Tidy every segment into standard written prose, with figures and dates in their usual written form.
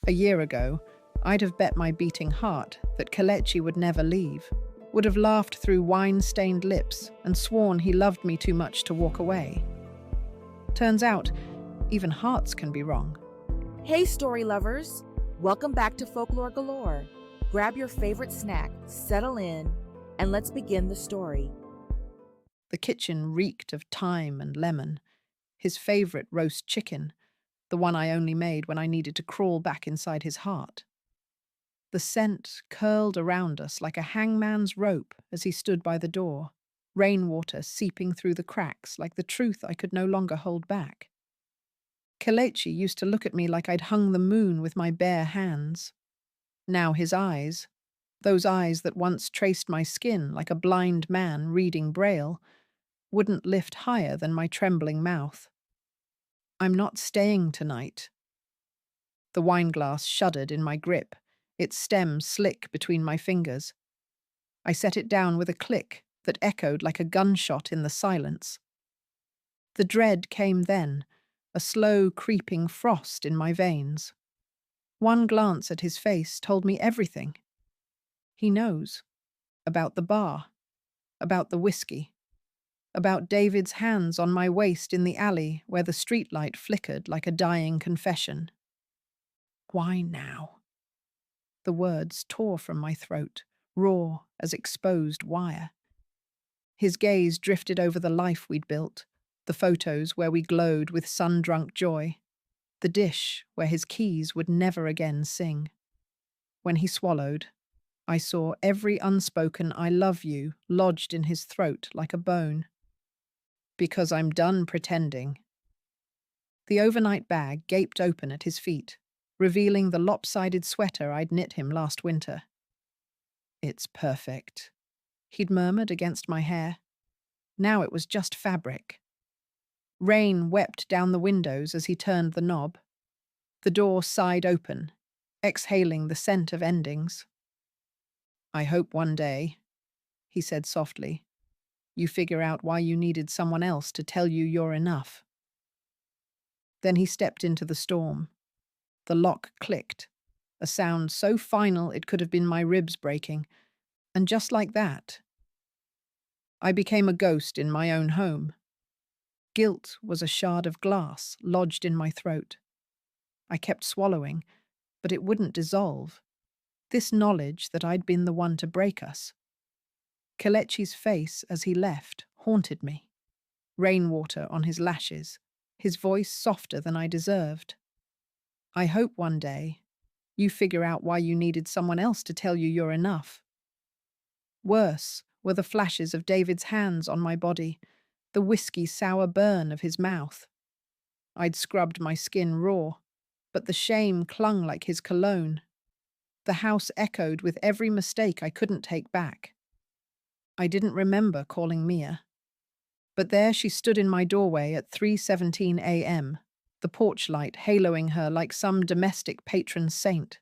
A year ago, I'd have bet my beating heart that Kelechi would never leave, would have laughed through wine-stained lips and sworn he loved me too much to walk away. Turns out, even hearts can be wrong. Hey, story lovers! Welcome back to Folklore Galore. Grab your favorite snack, settle in, and let's begin the story. The kitchen reeked of thyme and lemon, his favorite roast chicken, the one I only made when I needed to crawl back inside his heart. The scent curled around us like a hangman's rope as he stood by the door, rainwater seeping through the cracks like the truth I could no longer hold back. Kelechi used to look at me like I'd hung the moon with my bare hands. Now his eyes, those eyes that once traced my skin like a blind man reading Braille, wouldn't lift higher than my trembling mouth. "I'm not staying tonight." The wineglass shuddered in my grip, its stem slick between my fingers. I set it down with a click that echoed like a gunshot in the silence. The dread came then, a slow creeping frost in my veins. One glance at his face told me everything. He knows. About the bar. About the whiskey. About David's hands on my waist in the alley where the streetlight flickered like a dying confession. Why now? The words tore from my throat, raw as exposed wire. His gaze drifted over the life we'd built, the photos where we glowed with sun-drunk joy, the dish where his keys would never again sing. When he swallowed, I saw every unspoken "I love you" lodged in his throat like a bone. Because I'm done pretending. The overnight bag gaped open at his feet, revealing the lopsided sweater I'd knit him last winter. "It's perfect," he'd murmured against my hair. Now it was just fabric. Rain wept down the windows as he turned the knob. The door sighed open, exhaling the scent of endings. "I hope one day," he said softly, "you figure out why you needed someone else to tell you you're enough." Then he stepped into the storm. The lock clicked, a sound so final it could have been my ribs breaking, and just like that, I became a ghost in my own home. Guilt was a shard of glass lodged in my throat. I kept swallowing, but it wouldn't dissolve. This knowledge that I'd been the one to break us. Kelechi's face as he left haunted me. Rainwater on his lashes, his voice softer than I deserved. "I hope one day you figure out why you needed someone else to tell you you're enough." Worse were the flashes of David's hands on my body, the whiskey-sour burn of his mouth. I'd scrubbed my skin raw, but the shame clung like his cologne. The house echoed with every mistake I couldn't take back. I didn't remember calling Mia. But there she stood in my doorway at 3:17 a.m., the porch light haloing her like some domestic patron saint.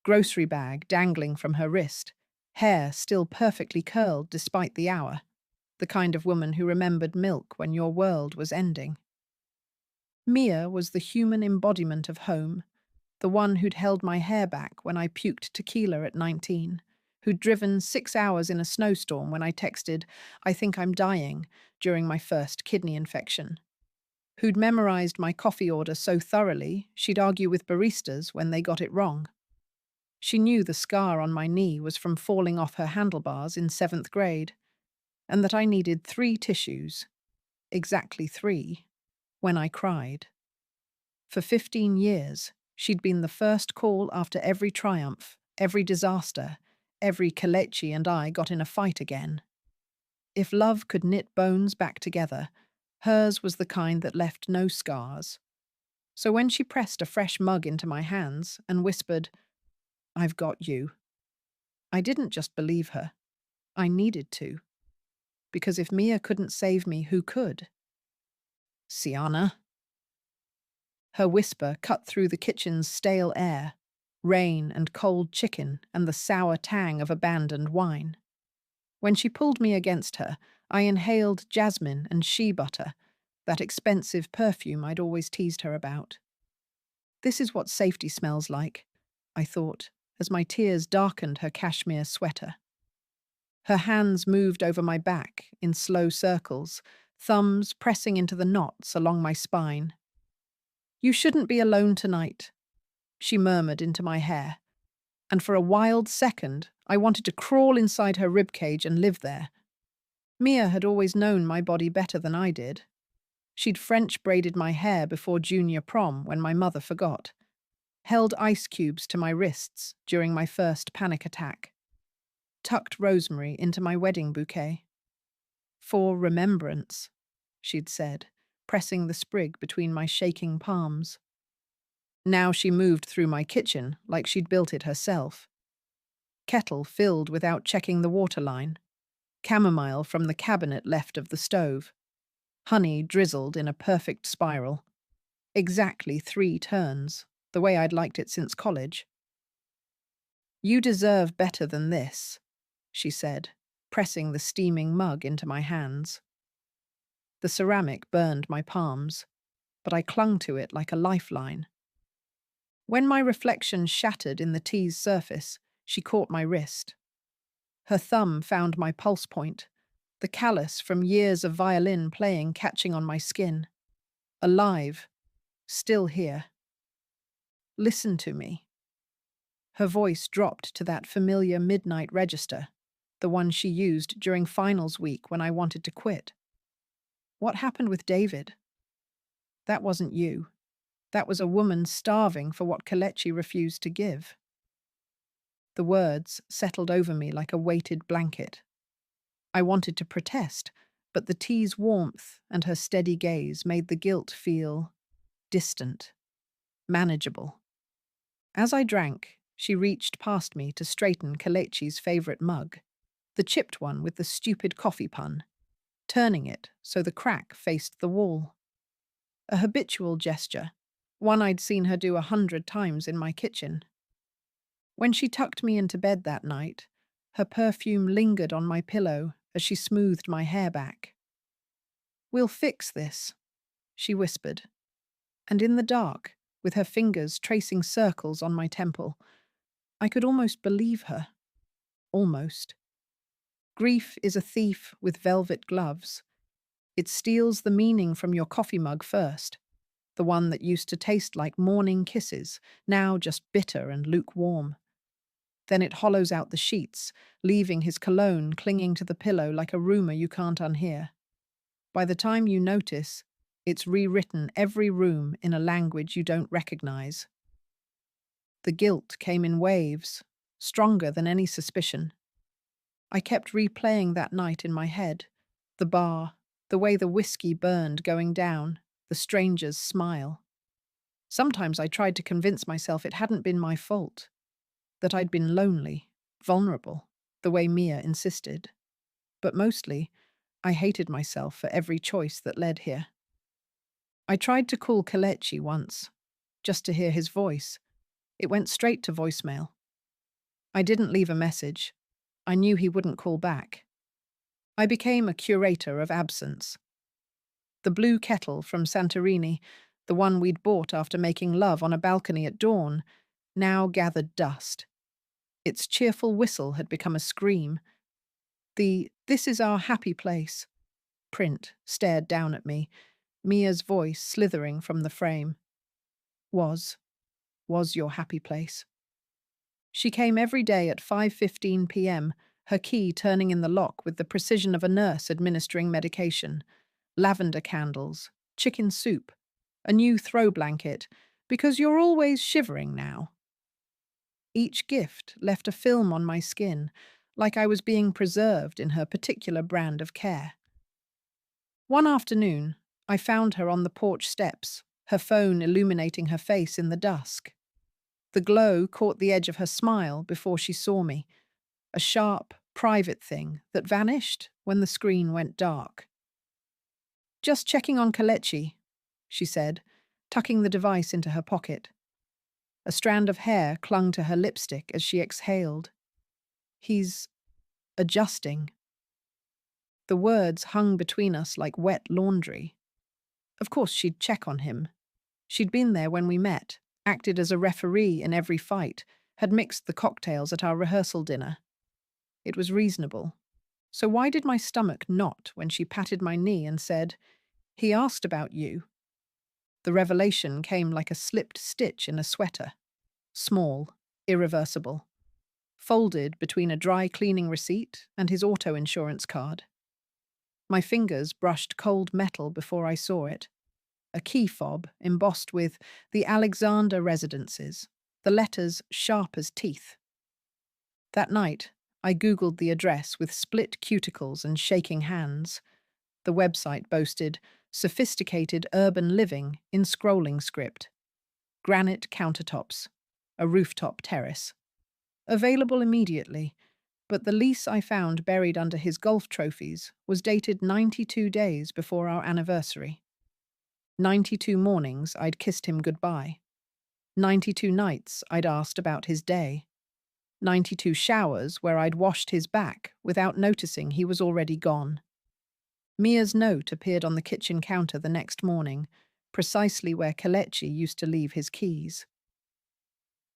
Grocery bag dangling from her wrist, hair still perfectly curled despite the hour, the kind of woman who remembered milk when your world was ending. Mia was the human embodiment of home, the one who'd held my hair back when I puked tequila at 19, who'd driven 6 hours in a snowstorm when I texted, "I think I'm dying," during my first kidney infection, who'd memorized my coffee order so thoroughly she'd argue with baristas when they got it wrong. She knew the scar on my knee was from falling off her handlebars in 7th grade, and that I needed 3 tissues, exactly 3, when I cried. For 15 years, she'd been the first call after every triumph, every disaster, every Kelechi and I got in a fight again. If love could knit bones back together, hers was the kind that left no scars. So when she pressed a fresh mug into my hands and whispered, "I've got you," I didn't just believe her. I needed to. Because if Mia couldn't save me, who could? "Siana." Her whisper cut through the kitchen's stale air, rain and cold chicken and the sour tang of abandoned wine. When she pulled me against her, I inhaled jasmine and shea butter, that expensive perfume I'd always teased her about. This is what safety smells like, I thought, as my tears darkened her cashmere sweater. Her hands moved over my back in slow circles, thumbs pressing into the knots along my spine. You shouldn't be alone tonight, she murmured into my hair, and for a wild second I wanted to crawl inside her ribcage and live there. Mia had always known my body better than I did. She'd French braided my hair before junior prom when my mother forgot, held ice cubes to my wrists during my first panic attack, tucked rosemary into my wedding bouquet. For remembrance, she'd said, pressing the sprig between my shaking palms. Now she moved through my kitchen like she'd built it herself. Kettle filled without checking the water line, chamomile from the cabinet left of the stove, honey drizzled in a perfect spiral. Exactly 3 turns, the way I'd liked it since college. You deserve better than this, she said, pressing the steaming mug into my hands. The ceramic burned my palms, but I clung to it like a lifeline. When my reflection shattered in the tea's surface, she caught my wrist. Her thumb found my pulse point, the callus from years of violin playing catching on my skin. Alive, still here. Listen to me. Her voice dropped to that familiar midnight register, the one she used during finals week when I wanted to quit. What happened with David? That wasn't you. That was a woman starving for what Kelechi refused to give. The words settled over me like a weighted blanket. I wanted to protest, but the tea's warmth and her steady gaze made the guilt feel distant, manageable. As I drank, she reached past me to straighten Kelechi's favourite mug, the chipped one with the stupid coffee pun, turning it so the crack faced the wall. A habitual gesture, one I'd seen her do 100 times in my kitchen. When she tucked me into bed that night, her perfume lingered on my pillow as she smoothed my hair back. "We'll fix this," she whispered, and in the dark, with her fingers tracing circles on my temple, I could almost believe her. Almost. Grief is a thief with velvet gloves. It steals the meaning from your coffee mug first, the one that used to taste like morning kisses, now just bitter and lukewarm. Then it hollows out the sheets, leaving his cologne clinging to the pillow like a rumor you can't unhear. By the time you notice, it's rewritten every room in a language you don't recognize. The guilt came in waves, stronger than any suspicion. I kept replaying that night in my head, the bar, the way the whiskey burned going down, the stranger's smile. Sometimes I tried to convince myself it hadn't been my fault, that I'd been lonely, vulnerable, the way Mia insisted. But mostly, I hated myself for every choice that led here. I tried to call Kelechi once, just to hear his voice. It went straight to voicemail. I didn't leave a message. I knew he wouldn't call back. I became a curator of absence. The blue kettle from Santorini, the one we'd bought after making love on a balcony at dawn, now gathered dust. Its cheerful whistle had become a scream. The "This is our happy place" print stared down at me, Mia's voice slithering from the frame. Was your happy place. She came every day at 5:15 p.m., her key turning in the lock with the precision of a nurse administering medication. Lavender candles, chicken soup, a new throw blanket, because you're always shivering now. Each gift left a film on my skin, like I was being preserved in her particular brand of care. One afternoon, I found her on the porch steps, her phone illuminating her face in the dusk. The glow caught the edge of her smile before she saw me, a sharp, private thing that vanished when the screen went dark. "Just checking on Kelechi," she said, tucking the device into her pocket. A strand of hair clung to her lipstick as she exhaled. "He's adjusting." The words hung between us like wet laundry. Of course she'd check on him. She'd been there when we met, acted as a referee in every fight, had mixed the cocktails at our rehearsal dinner. It was reasonable. So why did my stomach knot when she patted my knee and said, "He asked about you"? The revelation came like a slipped stitch in a sweater. Small, irreversible. Folded between a dry cleaning receipt and his auto insurance card. My fingers brushed cold metal before I saw it. A key fob embossed with the Alexander Residences, the letters sharp as teeth. That night, I Googled the address with split cuticles and shaking hands. The website boasted sophisticated urban living in scrolling script. Granite countertops. A rooftop terrace. Available immediately, but the lease I found buried under his golf trophies was dated 92 days before our anniversary. 92 mornings I'd kissed him goodbye. 92 nights I'd asked about his day. 92 showers where I'd washed his back without noticing he was already gone. Mia's note appeared on the kitchen counter the next morning, precisely where Kelechi used to leave his keys.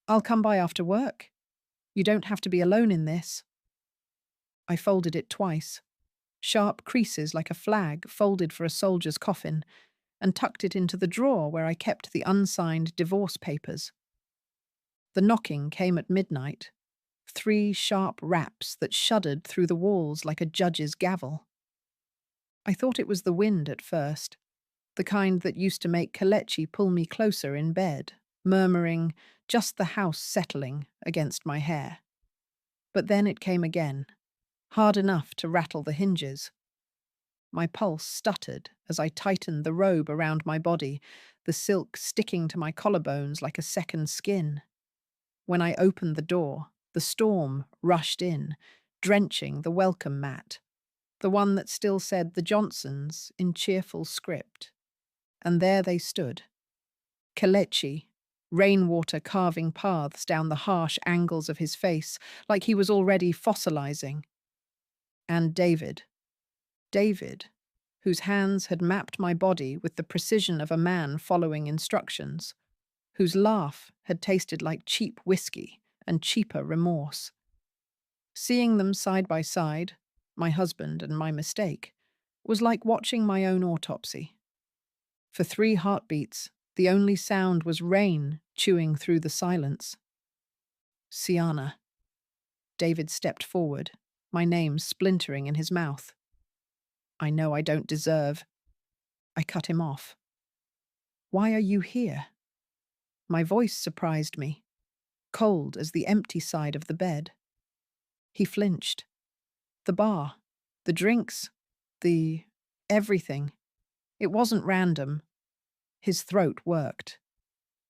"I'll come by after work. You don't have to be alone in this." I folded it twice, sharp creases like a flag folded for a soldier's coffin, and tucked it into the drawer where I kept the unsigned divorce papers. The knocking came at midnight, 3 sharp raps that shuddered through the walls like a judge's gavel. I thought it was the wind at first, the kind that used to make Kelechi pull me closer in bed, murmuring, "Just the house settling," against my hair. But then it came again, hard enough to rattle the hinges. My pulse stuttered as I tightened the robe around my body, the silk sticking to my collarbones like a second skin. When I opened the door, the storm rushed in, drenching the welcome mat, the one that still said the Johnsons in cheerful script. And there they stood. Kelechi, rainwater carving paths down the harsh angles of his face, like he was already fossilizing. And David, whose hands had mapped my body with the precision of a man following instructions, whose laugh had tasted like cheap whiskey and cheaper remorse. Seeing them side by side, my husband and my mistake, was like watching my own autopsy. For 3 heartbeats, the only sound was rain chewing through the silence. "Siana." David stepped forward, my name splintering in his mouth. "I know I don't deserve." I cut him off. "Why are you here?" My voice surprised me, cold as the empty side of the bed. He flinched. The bar, the drinks, the everything. It wasn't random. His throat worked.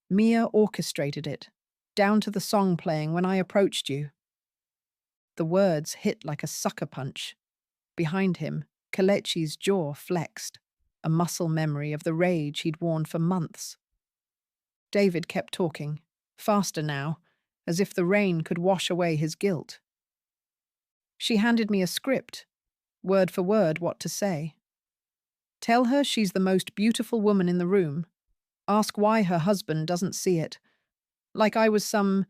Mia orchestrated it, down to the song playing when I approached you. The words hit like a sucker punch. Behind him, Kelechi's jaw flexed, a muscle memory of the rage he'd worn for months. David kept talking, faster now, as if the rain could wash away his guilt. She handed me a script, word for word what to say. "Tell her she's the most beautiful woman in the room. Ask why her husband doesn't see it. Like I was some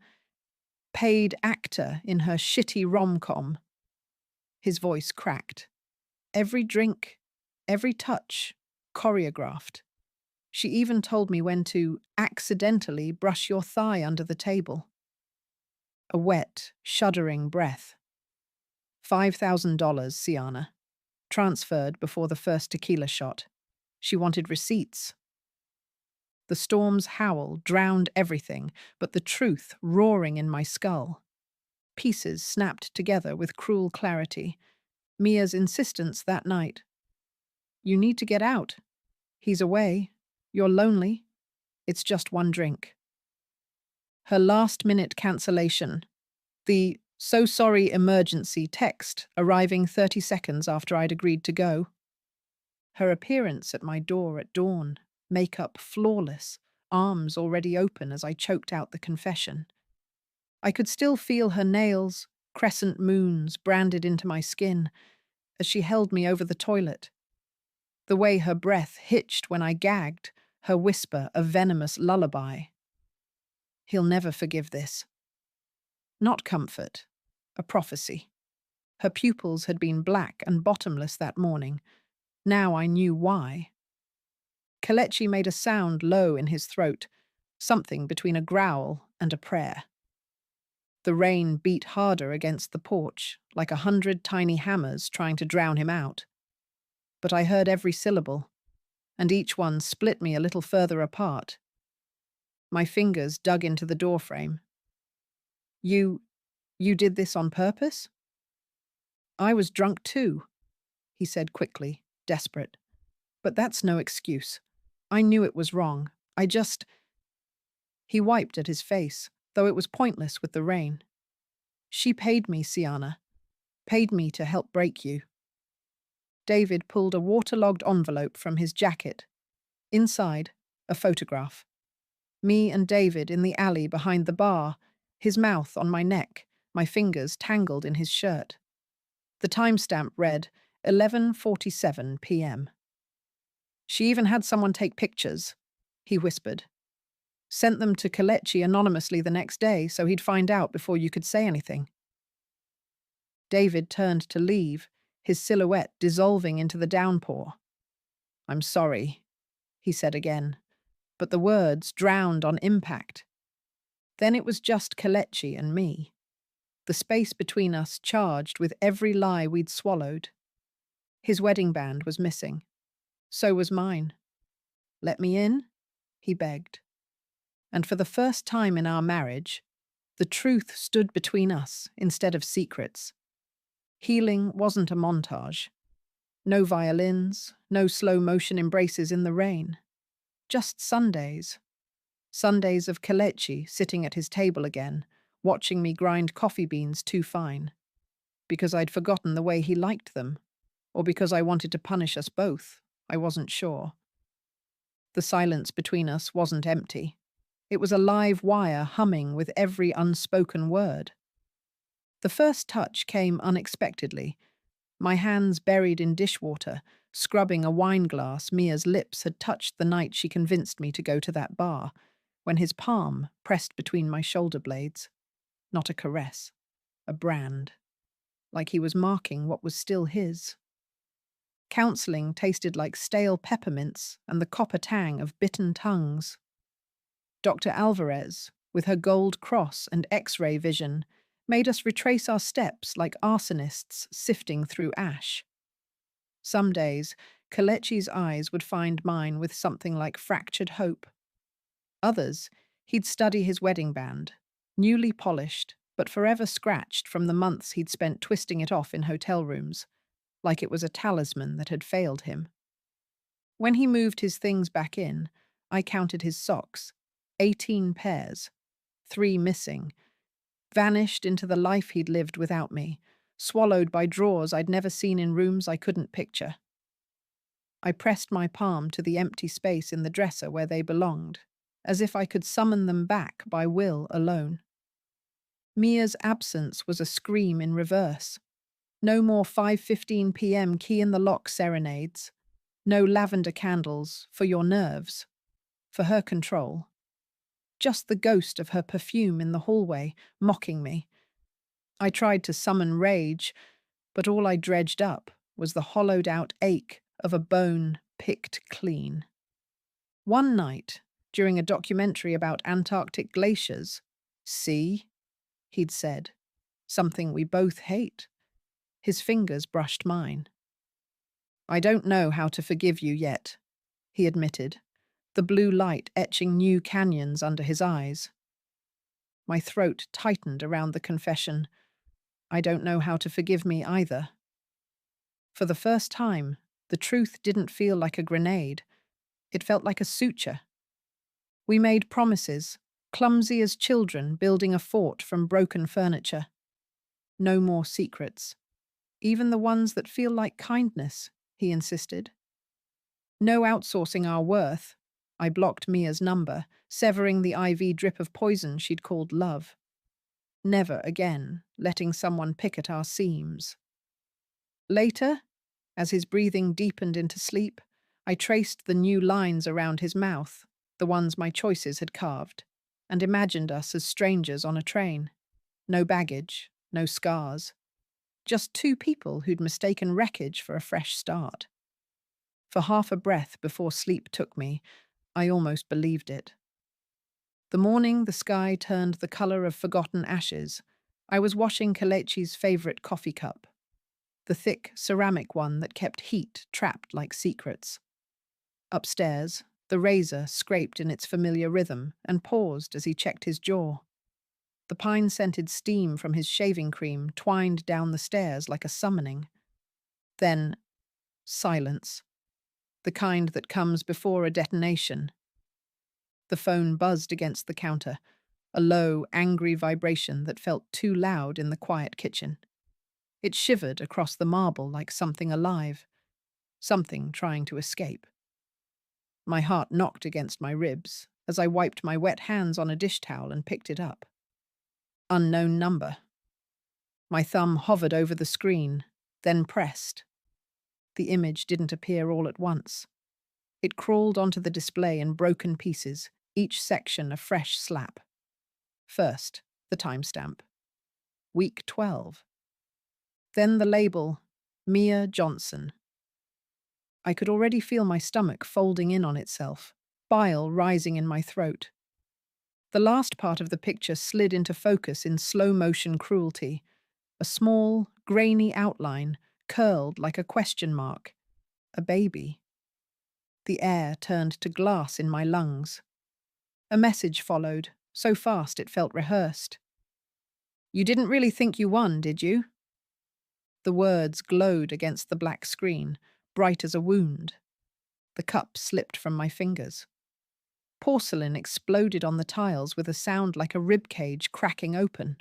paid actor in her shitty rom-com." His voice cracked. Every drink, every touch, choreographed. She even told me when to accidentally brush your thigh under the table. A wet, shuddering breath. $5,000, Siana. Transferred before the first tequila shot. She wanted receipts. The storm's howl drowned everything but the truth roaring in my skull. Pieces snapped together with cruel clarity. Mia's insistence that night. "You need to get out. He's away. You're lonely. It's just one drink." Her last-minute cancellation. The "so sorry emergency" text arriving 30 seconds after I'd agreed to go. Her appearance at my door at dawn, makeup flawless, arms already open as I choked out the confession. I could still feel her nails, crescent moons branded into my skin, as she held me over the toilet. The way her breath hitched when I gagged, her whisper a venomous lullaby. He'll never forgive this. Not comfort, a prophecy. Her pupils had been black and bottomless that morning. Now I knew why. Kelechi made a sound low in his throat, something between a growl and a prayer. The rain beat harder against the porch, like 100 tiny hammers trying to drown him out. But I heard every syllable, and each one split me a little further apart. My fingers dug into the doorframe. You did this on purpose? I was drunk too, he said quickly, desperate. But that's no excuse. I knew it was wrong. He wiped at his face, though it was pointless with the rain. She paid me, Siana. Paid me to help break you. David pulled a waterlogged envelope from his jacket. Inside, a photograph. Me and David in the alley behind the bar, his mouth on my neck, my fingers tangled in his shirt. The timestamp read 11:47 p.m. She even had someone take pictures, he whispered. Sent them to Kelechi anonymously the next day so he'd find out before you could say anything. David turned to leave, his silhouette dissolving into the downpour. I'm sorry, he said again, but the words drowned on impact. Then it was just Kelechi and me. The space between us charged with every lie we'd swallowed. His wedding band was missing. So was mine. Let me in, he begged. And for the first time in our marriage, the truth stood between us instead of secrets. Healing wasn't a montage. No violins, no slow-motion embraces in the rain. Just Sundays. Sundays of Kelechi sitting at his table again, watching me grind coffee beans too fine. Because I'd forgotten the way he liked them, or because I wanted to punish us both, I wasn't sure. The silence between us wasn't empty. It was a live wire humming with every unspoken word. The first touch came unexpectedly, my hands buried in dishwater, scrubbing a wine glass Mia's lips had touched the night she convinced me to go to that bar, when his palm pressed between my shoulder blades. Not a caress, a brand, like he was marking what was still his. Counselling tasted like stale peppermints and the copper tang of bitten tongues. Dr. Alvarez, with her gold cross and X-ray vision, made us retrace our steps like arsonists sifting through ash. Some days, Kelechi's eyes would find mine with something like fractured hope. Others, he'd study his wedding band, newly polished, but forever scratched from the months he'd spent twisting it off in hotel rooms, like it was a talisman that had failed him. When he moved his things back in, I counted his socks, 18 pairs, 3 missing, vanished into the life he'd lived without me, swallowed by drawers I'd never seen in rooms I couldn't picture. I pressed my palm to the empty space in the dresser where they belonged, as if I could summon them back by will alone. Mia's absence was a scream in reverse. No more 5:15 p.m. key in the lock serenades. No lavender candles for your nerves, for her control. Just the ghost of her perfume in the hallway, mocking me. I tried to summon rage, but all I dredged up was the hollowed-out ache of a bone picked clean. One night, during a documentary about Antarctic glaciers, "See," he'd said, "something we both hate." His fingers brushed mine. "I don't know how to forgive you yet," he admitted, the blue light etching new canyons under his eyes. My throat tightened around the confession. I don't know how to forgive me either. For the first time, the truth didn't feel like a grenade. It felt like a suture. We made promises, clumsy as children building a fort from broken furniture. No more secrets. Even the ones that feel like kindness, he insisted. No outsourcing our worth. I blocked Mia's number, severing the IV drip of poison she'd called love. Never again letting someone pick at our seams. Later, as his breathing deepened into sleep, I traced the new lines around his mouth, the ones my choices had carved, and imagined us as strangers on a train. No baggage, no scars. Just two people who'd mistaken wreckage for a fresh start. For half a breath before sleep took me, I almost believed it. The morning the sky turned the colour of forgotten ashes, I was washing Kelechi's favourite coffee cup, the thick ceramic one that kept heat trapped like secrets. Upstairs, the razor scraped in its familiar rhythm and paused as he checked his jaw. The pine-scented steam from his shaving cream twined down the stairs like a summoning. Then, silence. The kind that comes before a detonation. The phone buzzed against the counter, a low, angry vibration that felt too loud in the quiet kitchen. It shivered across the marble like something alive, something trying to escape. My heart knocked against my ribs as I wiped my wet hands on a dish towel and picked it up. Unknown number. My thumb hovered over the screen, then pressed. The image didn't appear all at once. It crawled onto the display in broken pieces, each section a fresh slap. First, the timestamp. Week 12. Then the label, Mia Johnson. I could already feel my stomach folding in on itself, bile rising in my throat. The last part of the picture slid into focus in slow-motion cruelty, a small, grainy outline, curled like a question mark. A baby. The air turned to glass in my lungs. A message followed, so fast it felt rehearsed. "You didn't really think you won, did you?" The words glowed against the black screen, bright as a wound. The cup slipped from my fingers. Porcelain exploded on the tiles with a sound like a ribcage cracking open.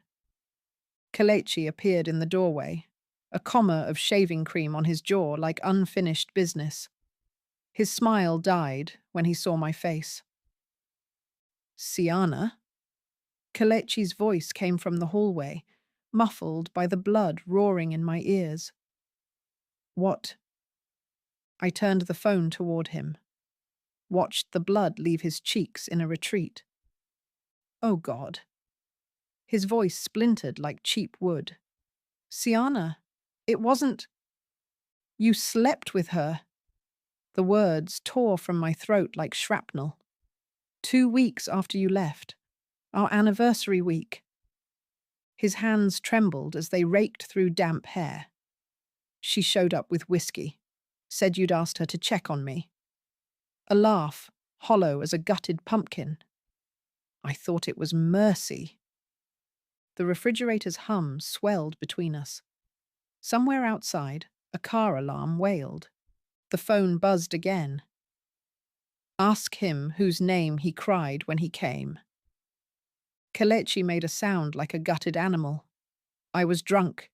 Kelechi appeared in the doorway, a comma of shaving cream on his jaw like unfinished business. His smile died when he saw my face. "Siana?" Kelechi's voice came from the hallway, muffled by the blood roaring in my ears. "What?" I turned the phone toward him, watched the blood leave his cheeks in a retreat. "Oh God." His voice splintered like cheap wood. "Siana, it wasn't... You slept with her." The words tore from my throat like shrapnel. 2 weeks after you left. Our anniversary week." His hands trembled as they raked through damp hair. "She showed up with whiskey. Said you'd asked her to check on me." A laugh, hollow as a gutted pumpkin. I thought it was mercy. The refrigerator's hum swelled between us. Somewhere outside, a car alarm wailed. The phone buzzed again. "Ask him whose name he cried when he came." Kelechi made a sound like a gutted animal. "I was drunk.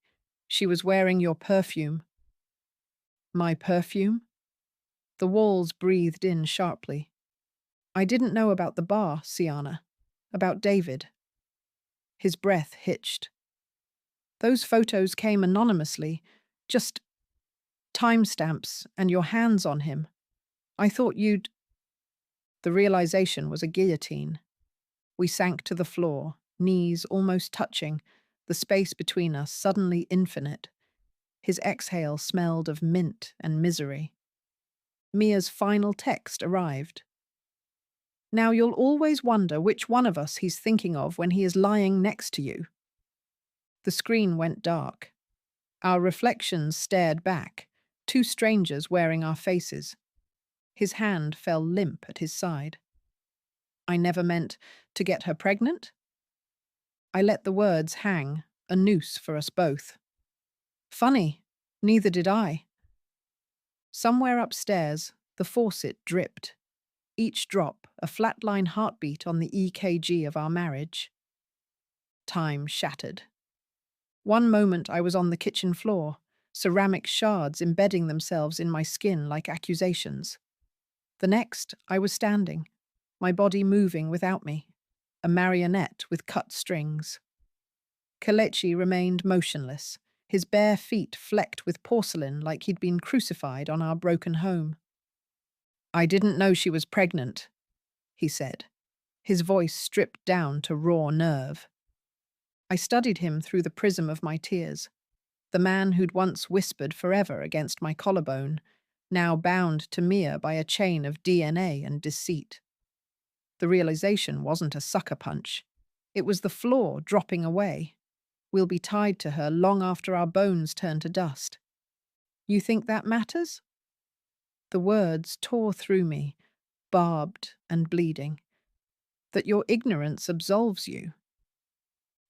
She was wearing your perfume." "My perfume?" The walls breathed in sharply. "I didn't know about the bar, Siana. About David." His breath hitched. "Those photos came anonymously. Just timestamps and your hands on him. I thought you'd..." The realization was a guillotine. We sank to the floor, knees almost touching, the space between us suddenly infinite. His exhale smelled of mint and misery. Mia's final text arrived. "Now you'll always wonder which one of us he's thinking of when he is lying next to you." The screen went dark. Our reflections stared back, two strangers wearing our faces. His hand fell limp at his side. "I never meant to get her pregnant?" I let the words hang, a noose for us both. "Funny, neither did I." Somewhere upstairs, the faucet dripped. Each drop a flatline heartbeat on the EKG of our marriage. Time shattered. One moment I was on the kitchen floor, ceramic shards embedding themselves in my skin like accusations. The next, I was standing, my body moving without me, a marionette with cut strings. Kelechi remained motionless, his bare feet flecked with porcelain like he'd been crucified on our broken home. "I didn't know she was pregnant," he said, his voice stripped down to raw nerve. I studied him through the prism of my tears. The man who'd once whispered forever against my collarbone, now bound to Mia by a chain of DNA and deceit. The realization wasn't a sucker punch. It was the floor dropping away. We'll be tied to her long after our bones turn to dust. You think that matters? The words tore through me, barbed and bleeding. That your ignorance absolves you.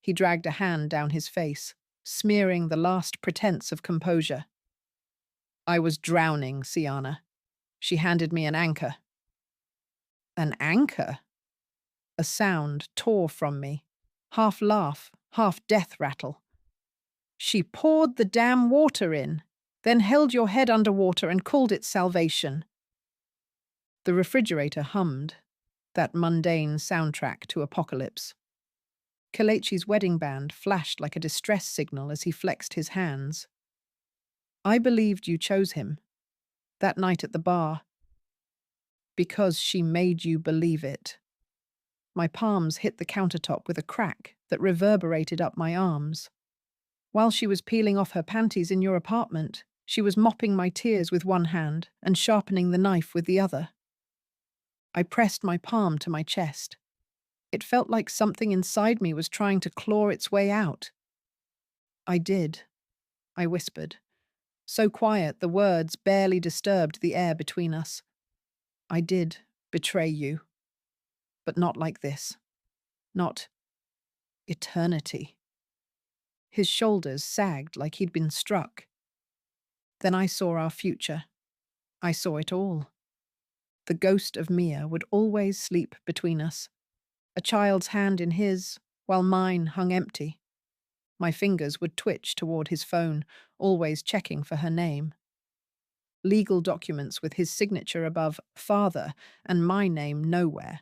He dragged a hand down his face, smearing the last pretense of composure. I was drowning, Siana. She handed me an anchor. An anchor? A sound tore from me, half laugh, half death rattle. She poured the damn water in, then held your head underwater and called it salvation. The refrigerator hummed, that mundane soundtrack to apocalypse. Kelechi's wedding band flashed like a distress signal as he flexed his hands. I believed you chose him, that night at the bar, because she made you believe it. My palms hit the countertop with a crack that reverberated up my arms. While she was peeling off her panties in your apartment, she was mopping my tears with one hand and sharpening the knife with the other. I pressed my palm to my chest. It felt like something inside me was trying to claw its way out. I did, I whispered, so quiet the words barely disturbed the air between us. I did betray you, but not like this. Not eternity. His shoulders sagged like he'd been struck. Then I saw our future. I saw it all. The ghost of Mia would always sleep between us, a child's hand in his, while mine hung empty. My fingers would twitch toward his phone, always checking for her name. Legal documents with his signature above father and my name nowhere.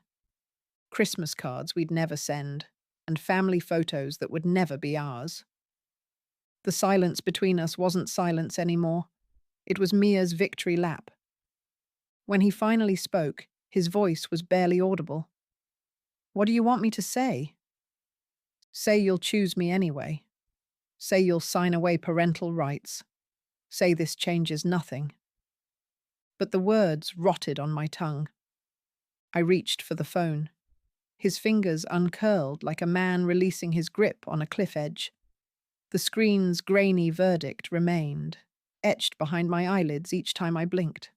Christmas cards we'd never send, and family photos that would never be ours. The silence between us wasn't silence anymore. It was Mia's victory lap. When he finally spoke, his voice was barely audible. What do you want me to say? Say you'll choose me anyway. Say you'll sign away parental rights. Say this changes nothing. But the words rotted on my tongue. I reached for the phone. His fingers uncurled like a man releasing his grip on a cliff edge. The screen's grainy verdict remained, etched behind my eyelids each time I blinked.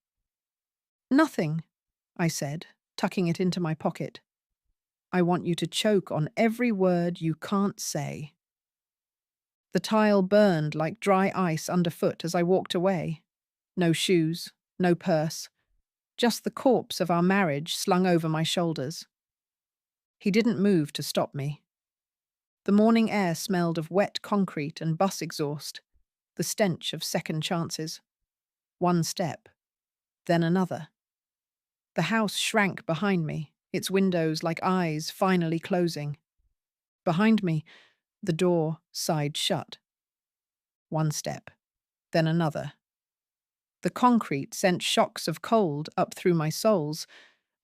Nothing, I said, tucking it into my pocket. I want you to choke on every word you can't say. The tile burned like dry ice underfoot as I walked away. No shoes, no purse, just the corpse of our marriage slung over my shoulders. He didn't move to stop me. The morning air smelled of wet concrete and bus exhaust, the stench of second chances. One step, then another. The house shrank behind me, its windows like eyes finally closing. Behind me, the door sighed shut. One step, then another. The concrete sent shocks of cold up through my soles,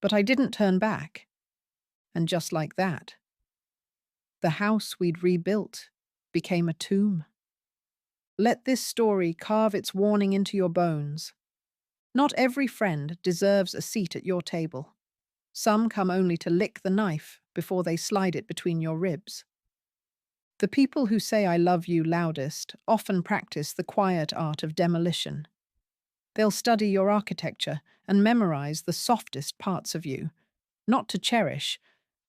but I didn't turn back. And just like that, the house we'd rebuilt became a tomb. Let this story carve its warning into your bones. Not every friend deserves a seat at your table. Some come only to lick the knife before they slide it between your ribs. The people who say I love you loudest often practice the quiet art of demolition. They'll study your architecture and memorize the softest parts of you, not to cherish,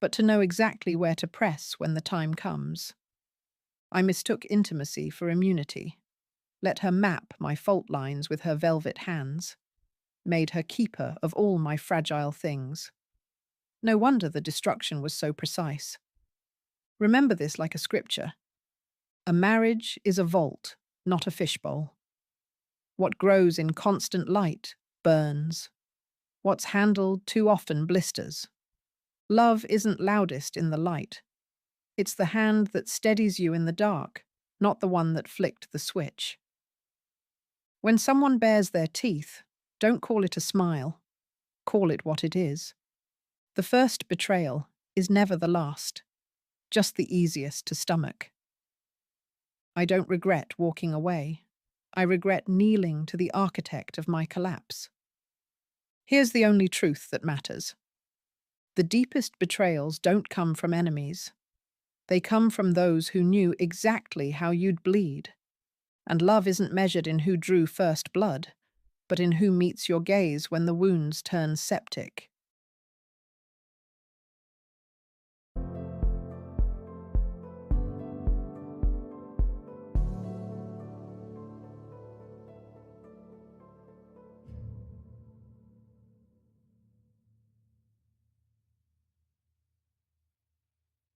but to know exactly where to press when the time comes. I mistook intimacy for immunity, let her map my fault lines with her velvet hands, made her keeper of all my fragile things. No wonder the destruction was so precise. Remember this like a scripture. A marriage is a vault, not a fishbowl. What grows in constant light burns. What's handled too often blisters. Love isn't loudest in the light. It's the hand that steadies you in the dark, not the one that flicked the switch. When someone bares their teeth, don't call it a smile. Call it what it is. The first betrayal, is never the last, just the easiest to stomach. I don't regret walking away. I regret kneeling to the architect of my collapse. Here's the only truth that matters. The deepest betrayals don't come from enemies. They come from those who knew exactly how you'd bleed. And love isn't measured in who drew first blood, but in who meets your gaze when the wounds turn septic.